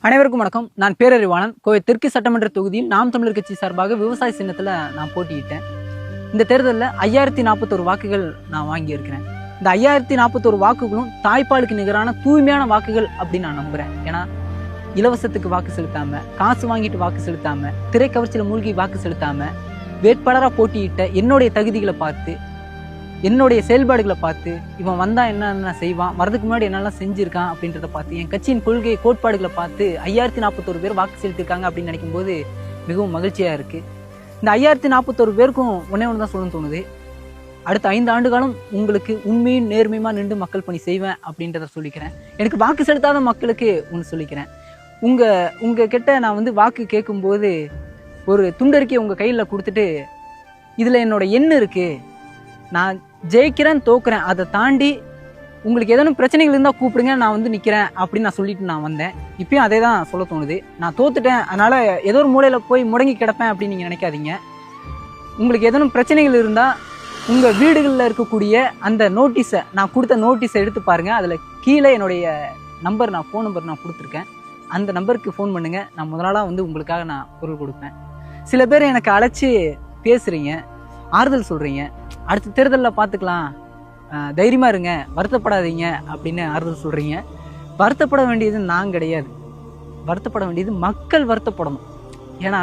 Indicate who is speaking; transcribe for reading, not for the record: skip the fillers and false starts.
Speaker 1: அனைவருக்கும் வணக்கம். நான் பேரறிவாளன். கோவை தெற்கு சட்டமன்ற தொகுதியில் நாம் தமிழர் கட்சி சார்பாக விவசாய சின்னத்தில் நான் போட்டியிட்டேன். இந்த தேர்தலில் 5041 வாக்குகள் நான் வாங்கியிருக்கிறேன். இந்த 5041 வாக்குகளும் தாய்ப்பாலுக்கு நிகரான தூய்மையான வாக்குகள் அப்படின்னு நான் நம்புகிறேன். ஏன்னா இலவசத்துக்கு வாக்கு செலுத்தாமல், காசு வாங்கிட்டு வாக்கு செலுத்தாமல், திரைக்கவர்ச்சியில் மூழ்கி வாக்கு செலுத்தாமல், வேட்பாளராக போட்டியிட்ட என்னுடைய தகுதிகளை பார்த்து, என்னுடைய செயல்பாடுகளை பார்த்து, இவன் வந்தால் என்னென்ன செய்வான், வரதுக்கு முன்னாடி என்னெல்லாம் செஞ்சுருக்கான் அப்படின்றத பார்த்து, என் கட்சியின் கொள்கை கோட்பாடுகளை பார்த்து 5041 பேர் வாக்கு செலுத்திருக்காங்க அப்படின்னு நினைக்கும் போது மிகவும் மகிழ்ச்சியாக இருக்குது. இந்த 5041 பேருக்கும் ஒன்றே ஒன்று தான் சொல்லணும்னு தோணுது. அடுத்த 5 ஆண்டு காலம் உங்களுக்கு உண்மையும் நேர்மையுமா நின்று மக்கள் பணி செய்வேன் அப்படின்றத சொல்லிக்கிறேன். எனக்கு வாக்கு செலுத்தாத மக்களுக்கு ஒன்று சொல்லிக்கிறேன். உங்கள் கிட்ட நான் வாக்கு கேட்கும்போது ஒரு துண்டறிக்கை உங்கள் கையில் கொடுத்துட்டு, இதில் என்னோட எண்ணு இருக்குது, நான் ஜெயிக்கிறேன் தோக்குறேன், அதை தாண்டி உங்களுக்கு ஏதேனும் பிரச்சனைகள் இருந்தால் கூப்பிடுங்க, நான் நிற்கிறேன் அப்படின்னு நான் சொல்லிட்டு நான் வந்தேன். இப்பயும் அதே தான் சொல்ல தோணுது. நான் தோத்துட்டேன், அதனால் ஏதோ ஒரு மூலையில் போய் முடங்கி கிடப்பேன் அப்படின்னு நீங்கள் நினைக்காதீங்க. உங்களுக்கு ஏதேனும் பிரச்சனைகள் இருந்தால் உங்கள் வீடுகளில் இருக்கக்கூடிய அந்த நோட்டீஸை, நான் கொடுத்த நோட்டீஸை எடுத்து பாருங்கள். அதில் கீழே என்னுடைய நம்பர், ஃபோன் நம்பர் நான் கொடுத்துருக்கேன். அந்த நம்பருக்கு ஃபோன் பண்ணுங்கள். நான் முதலாளாக உங்களுக்காக நான் பொருள் கொடுப்பேன். சில பேர் எனக்கு அழைச்சி பேசுகிறீங்க, ஆறுதல் சொல்கிறீங்க, அடுத்த தேர்தலில் பார்த்துக்கலாம், தைரியமாக இருங்க, வருத்தப்படாதீங்க அப்படின்னு ஆறுதல் சொல்கிறீங்க. வருத்தப்பட வேண்டியது நான் கிடையாது, வருத்தப்பட வேண்டியது மக்கள் வருத்தப்படணும். ஏன்னா